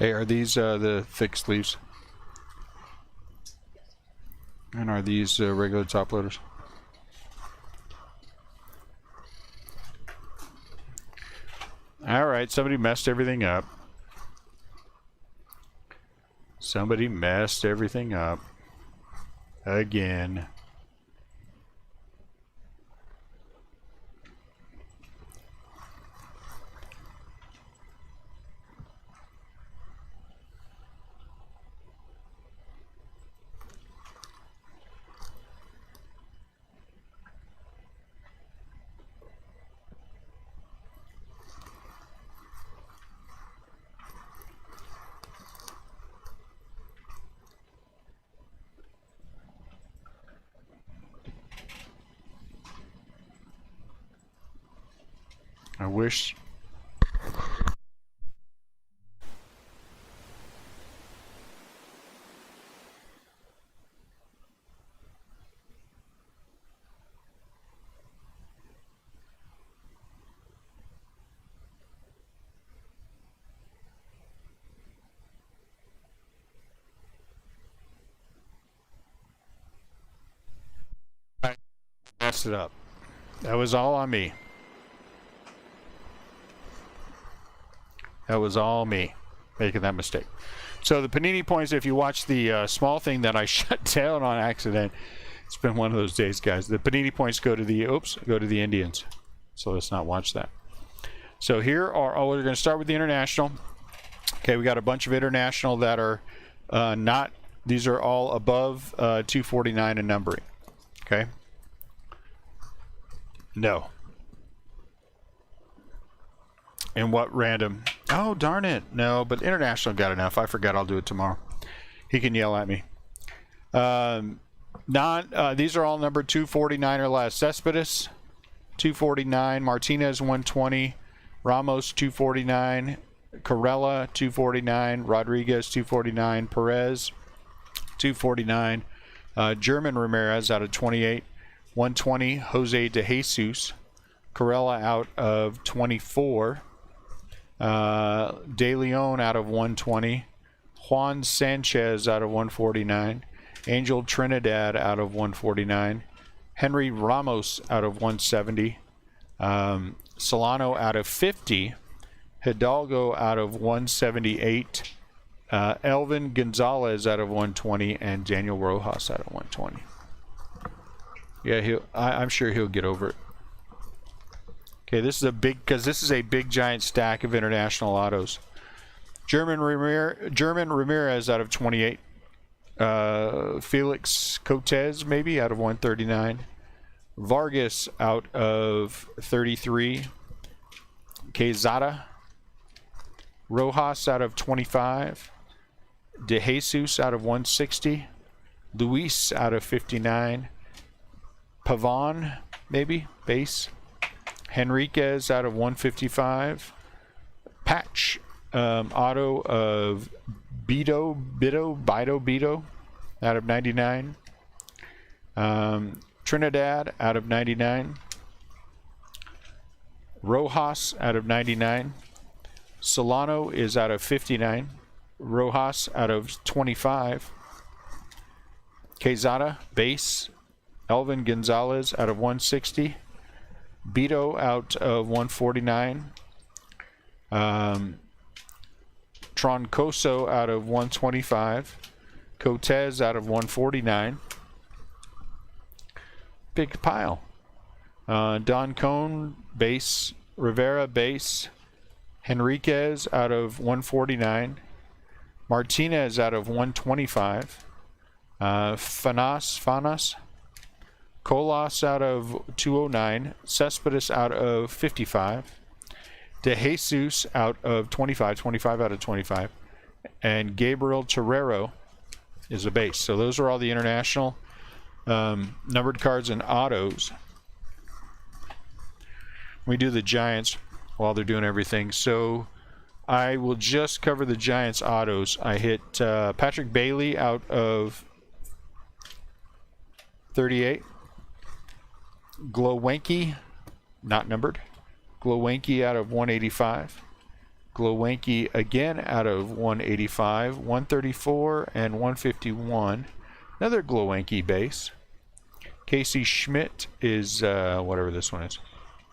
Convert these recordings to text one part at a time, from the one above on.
Hey, are these the thick sleeves? And are these regular top loaders? All right, somebody messed everything up. Somebody messed everything up. Again. I wish. I messed it up. That was all on me. That was all me making that mistake. So the Panini points, if you watch the small thing that I shut down on accident, it's been one of those days, guys. The Panini points go to the, go to the Indians. So let's not watch that. So here are, we're going to start with the international. Okay, we got a bunch of international that are not, these are all above 249 in numbering. Okay. No. And what random? Oh, darn it. No, but international got enough. I forgot, I'll do it tomorrow. He can yell at me. These are all numbered 249 or less. Cespedes, 249. Martinez, 120. Ramos, 249. Corella, 249. Rodriguez, 249. Perez, 249. German Ramirez out of 28. 120. Jose De Jesus. Corella out of 24. De Leon out of 120. Juan Sanchez out of 149. Angel Trinidad out of 149. Henry Ramos out of 170. Solano out of 50. Hidalgo out of 178. Elvin Gonzalez out of 120. And Daniel Rojas out of 120. Yeah, I'm sure he'll get over it. Okay, this is a big, because this is a big giant stack of international autos. German Ramirez out of 28. Felix Cortez maybe out of 139. Vargas out of 33. Quezada. Rojas out of 25. De Jesus out of 160. Luis out of 59. Pavon maybe base. Henriquez out of 155. Patch auto of Bido out of 99. Trinidad out of 99. Rojas out of 99. Solano is out of 59. Rojas out of 25. Quezada base. Elvin Gonzalez out of 160. Beto out of 149. Troncoso out of 125. Cortez out of 149. Big pile. Don Cone base. Rivera base. Henriquez out of 149. Martinez out of 125. Fanas. Colas out of 209. Cespedes out of 55. De Jesus out of 25. 25 out of 25. And Gabriel Terrero is a base. So those are all the international numbered cards and autos. We do the Giants while they're doing everything. So I will just cover the Giants autos. I hit Patrick Bailey out of 38. Glowenke, not numbered. Glowenke out of 185. Glowanky again out of 185, 134, and 151. Another Glowanky base. Casey Schmidt is, whatever this one is,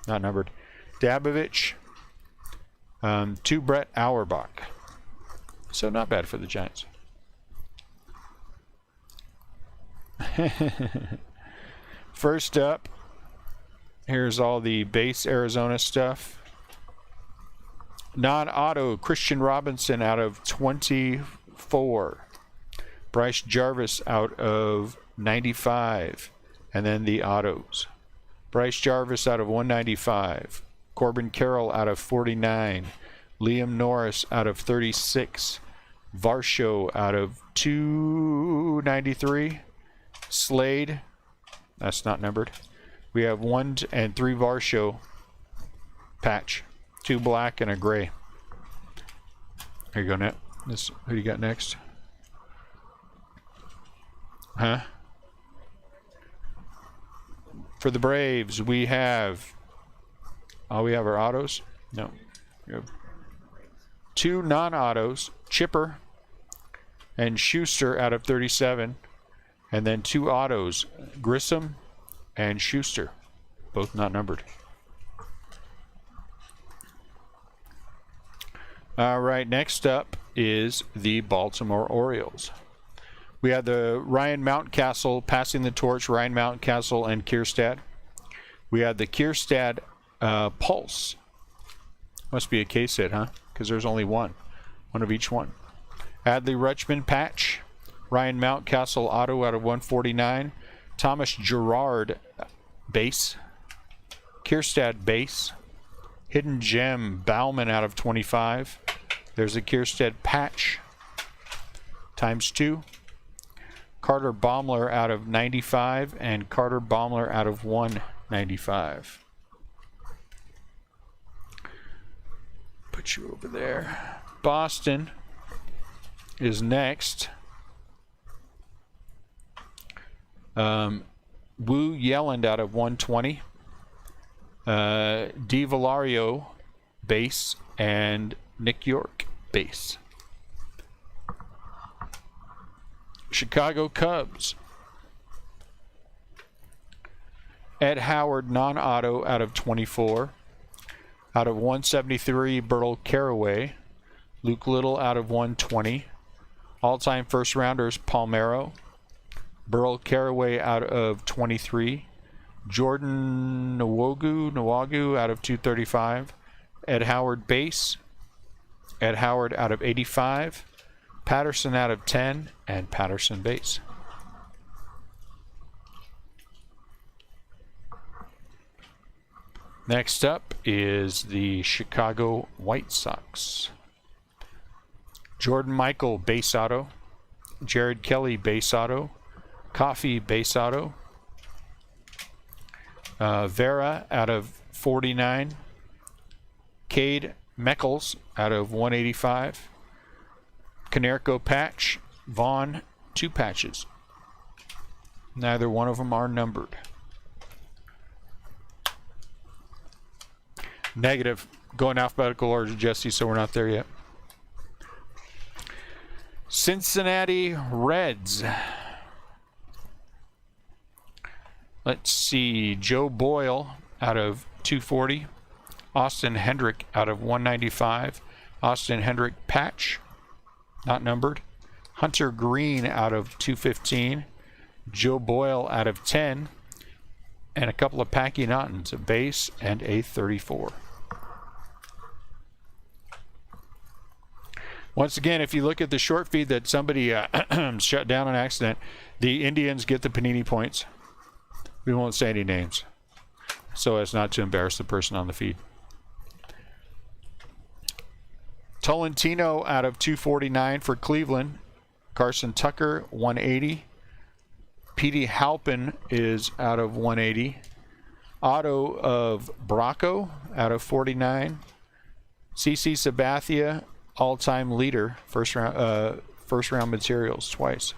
not numbered. Dabovich, 2 Brett Auerbach. So not bad for the Giants. First up, here's all the base Arizona stuff. Non-auto, Christian Robinson out of 24. Bryce Jarvis out of 95. And then the autos. Bryce Jarvis out of 195. Corbin Carroll out of 49. Liam Norris out of 36. Varsho out of 293. Slade, that's not numbered. We have 1 and 3 Varsho patch. 2 black and a gray. Here you go, Net. This, who you got next? Huh? For the Braves, we have... Oh, we have our autos? No. We have 2 non-autos. Chipper and Schuster out of 37. And then 2 autos. Grissom and Schuster. Both not numbered. All right, next up is the Baltimore Orioles. We have the Ryan Mountcastle passing the torch, Ryan Mountcastle and Kierstad. We have the Kierstad Pulse. Must be a case hit, huh? Because there's only one of each one. Adley Rutschman patch, Ryan Mountcastle auto out of 149. Thomas Gerard base. Kierstad base. Hidden Gem Bauman out of 25. There's a Kierstad patch times 2. Carter Baumler out of 95 and Carter Baumler out of 195. Put you over there. Boston is next. Wu Yelland out of 120. D. Valario base and Nick York base. Chicago Cubs. Ed Howard non-auto out of 24. Out of 173, Burl Carraway. Luke Little out of 120. All-time first rounders, Palmeiro. Burl Carraway out of 23. Jordan Nwogu out of 235. Ed Howard base. Ed Howard out of 85. Patterson out of 10 and Patterson base. Next up is the Chicago White Sox. Jordan Michael base auto. Jared Kelly base auto. Coffee base auto. Vera out of 49. Cade Meckles out of 185. Canerco patch. Vaughn 2 patches. Neither one of them are numbered. Negative. Going alphabetical order, Jesse, so we're not there yet. Cincinnati Reds. Let's see. Joe Boyle out of 240. Austin Hendrick out of 195. Austin Hendrick patch. Not numbered. Hunter Green out of 215. Joe Boyle out of 10. And a couple of Packy Naughtons, a base and a 34. Once again, if you look at the short feed that somebody shut down on accident, the Indians get the Panini points. We won't say any names so as not to embarrass the person on the feed. Tolentino out of 249 for Cleveland. Carson Tucker, 180. Petey Halpin is out of 180. Auto of Bracco out of 49. CC Sabathia, all-time leader, first round materials twice.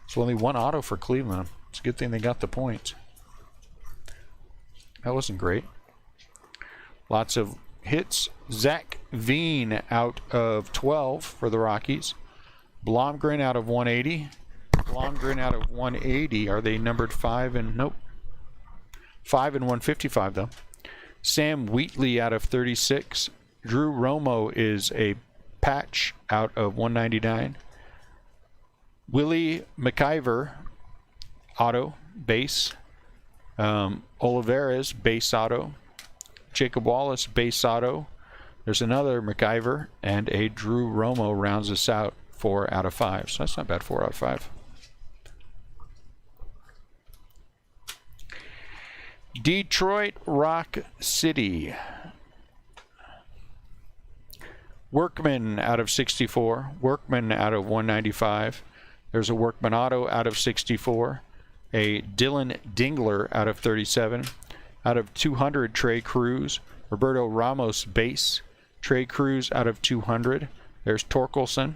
So only one auto for Cleveland. It's a good thing they got the points. That wasn't great. Lots of hits. Zach Veen out of 12 for the Rockies. Blomgren out of 180. Blomgren out of 180. Are they numbered 5 and nope. 5 and 155 though. Sam Wheatley out of 36. Drew Romo is a patch out of 199. Willie McIver auto base. Olivares base auto. Jacob Wallace base auto. There's another McIver and a Drew Romo rounds us out 4 out of 5. So that's not bad, 4 out of 5. Detroit Rock City. Workman out of 64. Workman out of 195. There's a Workman auto out of 64. A Dylan Dingler out of 37. Out of 200, Trey Cruz. Roberto Ramos base. Trey Cruz out of 200. There's Torkelson.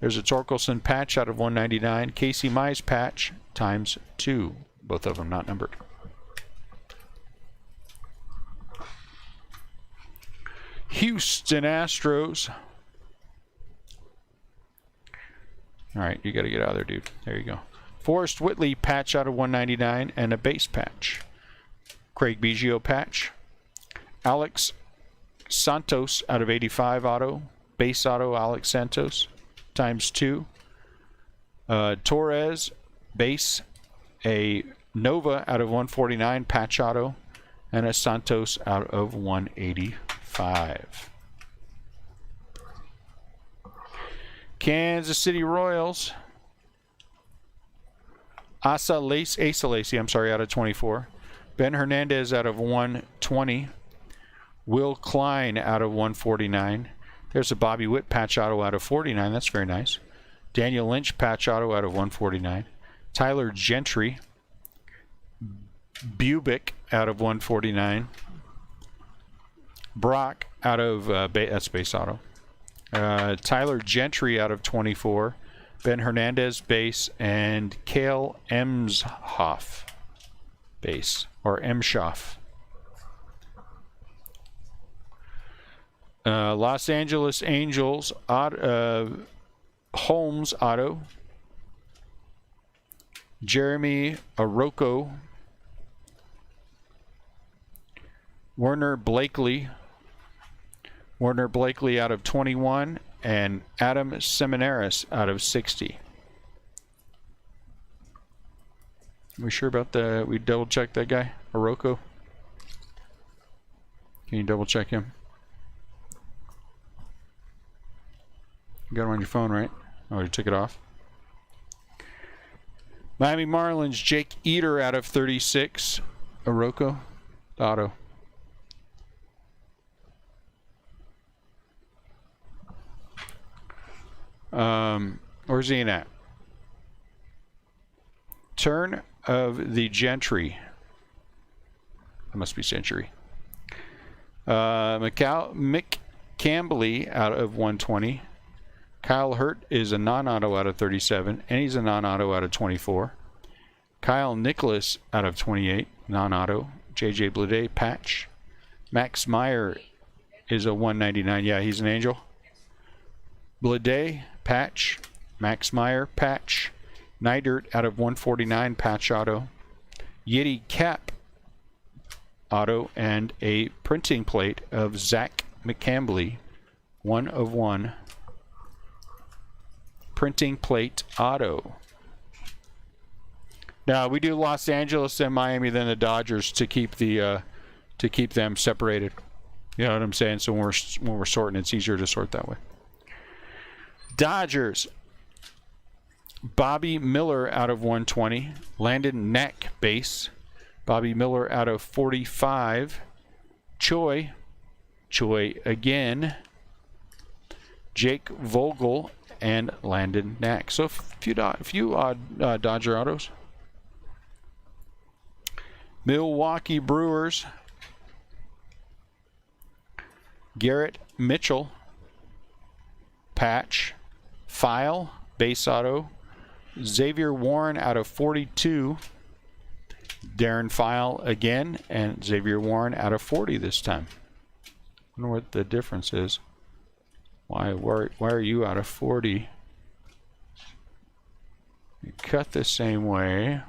There's a Torkelson patch out of 199. Casey Mize patch times 2. Both of them not numbered. Houston Astros. All right, you got to get out of there, dude. There you go. Forrest Whitley patch out of 199 and a base patch. Craig Biggio patch. Alex Santos out of 85 auto. Base auto Alex Santos times 2. Torres base. A Nova out of 149 patch auto. And a Santos out of 185. Kansas City Royals. Asa Lacy, I'm sorry, out of 24. Ben Hernandez out of 120. Will Klein out of 149. There's a Bobby Witt patch auto out of 49. That's very nice. Daniel Lynch patch auto out of 149. Tyler Gentry. Bubick out of 149. Brock out of, that's base auto. Tyler Gentry out of 24. Ben Hernandez base and Cale Emshoff base, or Emshoff. Los Angeles Angels Holmes auto. Jeremy Arroco. Werner Blakely out of 21, and Adam Seminaris out of 60. Are we sure about the, we double check that guy, Arroco? Can you double check him? You got him on your phone, right? Oh, you took it off. Miami Marlins, Jake Eater out of 36. Arroco, auto. Where's Ian at? Turn of the Gentry. That must be Century. Mick Campbell out of 120. Kyle Hurt is a non-auto out of 37, and he's a non-auto out of 24. Kyle Nicholas out of 28, non-auto. JJ Bleday, patch. Max Meyer is a 199. Yeah, he's an Angel. Bleday, patch. Max Meyer, patch. Neidert out of 149, patch auto. Yeti Cap auto, and a printing plate of Zach McCambley, 1 of 1. Printing plate auto. Now we do Los Angeles and Miami, then the Dodgers to keep the to keep them separated. You know what I'm saying? So when we're sorting, it's easier to sort that way. Dodgers. Bobby Miller out of 120. Landon Knack base. Bobby Miller out of 45. Choi again. Jake Vogel and Landon Knack. So a few odd Dodger autos. Milwaukee Brewers. Garrett Mitchell. Patch. File. Base auto. Xavier Warren out of 42. Darren File again, and Xavier Warren out of 40 this time. I wonder what the difference is. Why are you out of 40? You cut the same way.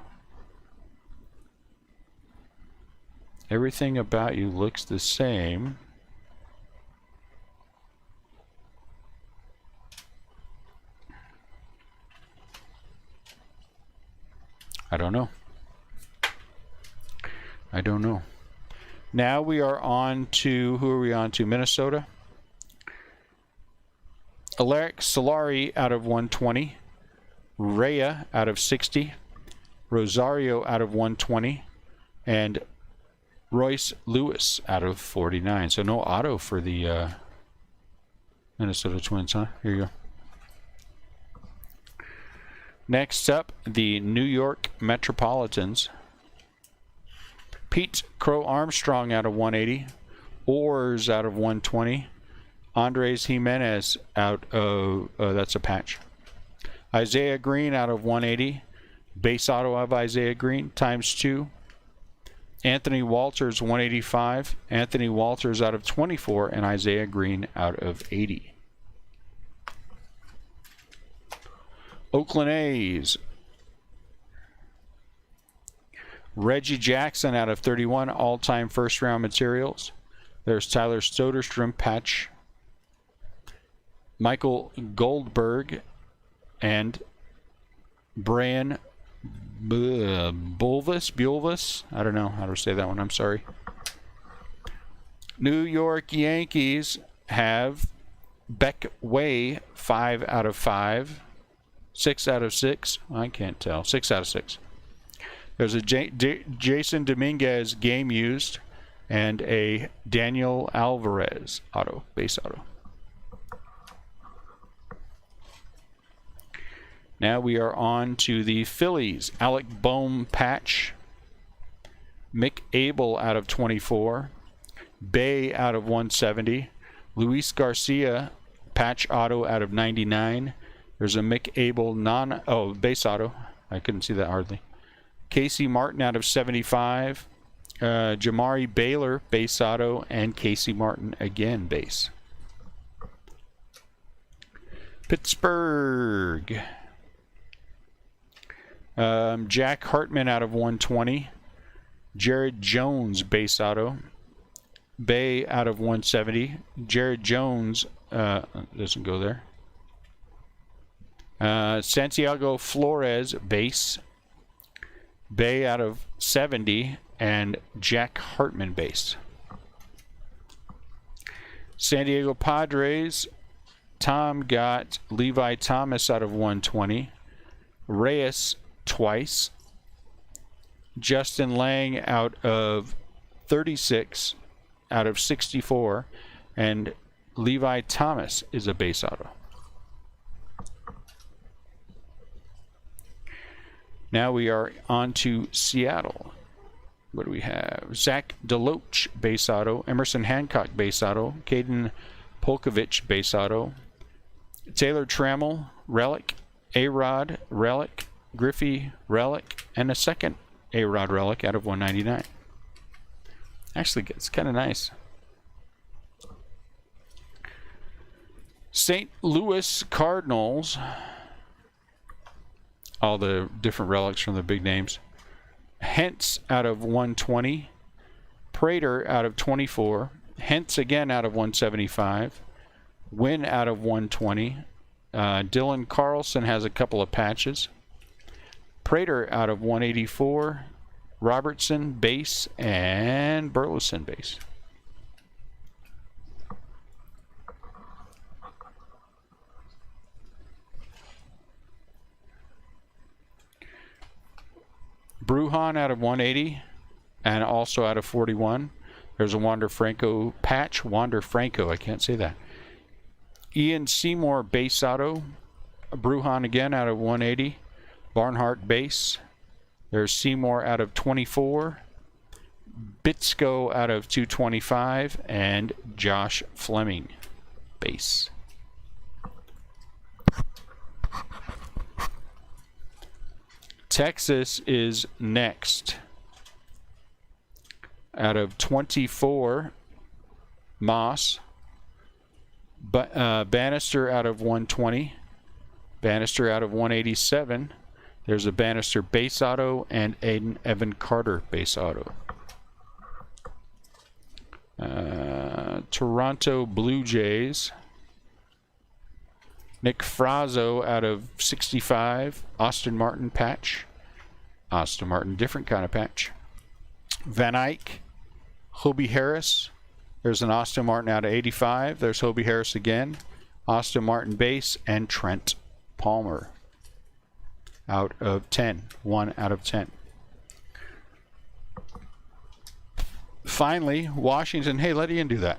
Everything about you looks the same. I don't know. I don't know. Now we are on to, who are we on to? Minnesota. Alaric Solari out of 120. Rhea out of 60. Rosario out of 120. And Royce Lewis out of 49. So no auto for the Minnesota Twins, huh? Here you go. Next up, the New York Metropolitans. Pete Crow Armstrong out of 180. Ors out of 120. Andres Jimenez out of, that's a patch. Isaiah Green out of 180. Base auto of Isaiah Green ×2. Anthony Walters 185. Anthony Walters out of 24. And Isaiah Green out of 80. Oakland A's. Reggie Jackson out of 31, all-time first-round materials. There's Tyler Soderstrom patch. Michael Goldberg and Brian Bulvis. I don't know how to say that one. I'm sorry. New York Yankees have Beck Way 5 out of 5. 6 out of 6. I can't tell. 6 out of 6. There's a Jason Dominguez game used and a Daniel Alvarez auto, base auto. Now we are on to the Phillies. Alec Bohm patch. Mick Abel out of 24. Bay out of 170. Luis Garcia patch auto out of 99. There's a Mick Abel base auto. I couldn't see that hardly. Casey Martin out of 75. Jamari Baylor base auto, and Casey Martin again base. Pittsburgh. Jack Hartman out of 120. Jared Jones base auto. Bay out of 170. Jared Jones doesn't go there. Santiago Flores base. Bay out of 70. And Jack Hartman base. San Diego Padres. Tom got Levi Thomas out of 120. Reyes twice. Justin Lang out of 36 out of 64. And Levi Thomas is a base auto. Now we are on to Seattle. What do we have? Zach Deloach, base auto. Emerson Hancock, base auto. Caden Polkovich, base auto. Taylor Trammell, relic. A-Rod, relic. Griffey, relic. And a second A-Rod relic out of 199. Actually, it's kind of nice. St. Louis Cardinals. All the different relics from the big names. Hentz out of 120. Prater out of 24. Hentz again out of 175. Wynn out of 120. Dylan Carlson has a couple of patches. Prater out of 184. Robertson base and Burleson base. Brujan out of 180 and also out of 41. There's a Wander Franco patch. Wander Franco, I can't say that. Ian Seymour base auto. Brujan again out of 180. Barnhart base. There's Seymour out of 24. Bitsko out of 225. And Josh Fleming base. Texas is next. Out of 24, Moss. Bannister out of 120. Bannister out of 187. There's a Bannister base auto and an Evan Carter base auto. Toronto Blue Jays. Nick Frazzo out of 65. Austin Martin patch. Austin Martin, different kind of patch. Van Eyck. Hobie Harris. There's an Austin Martin out of 85. There's Hobie Harris again. Austin Martin base and Trent Palmer out of 10. 1 out of 10. Finally, Washington. Hey, let Ian do that.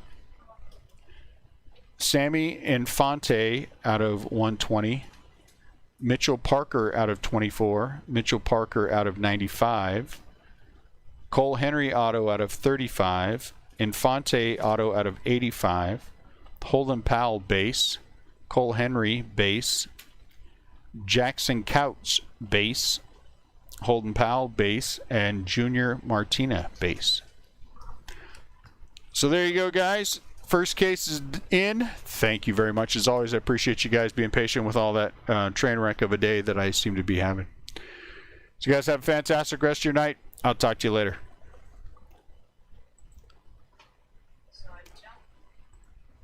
Sammy Infante out of 120. Mitchell Parker out of 24. Mitchell Parker out of 95. Cole Henry auto out of 35. Infante auto out of 85. Holden Powell base. Cole Henry base. Jackson Couch base. Holden Powell base. And Junior Martina base. So there you go, guys. First case is in. Thank you very much. As always, I appreciate you guys being patient with all that train wreck of a day that I seem to be having. So you guys have a fantastic rest of your night. I'll talk to you later.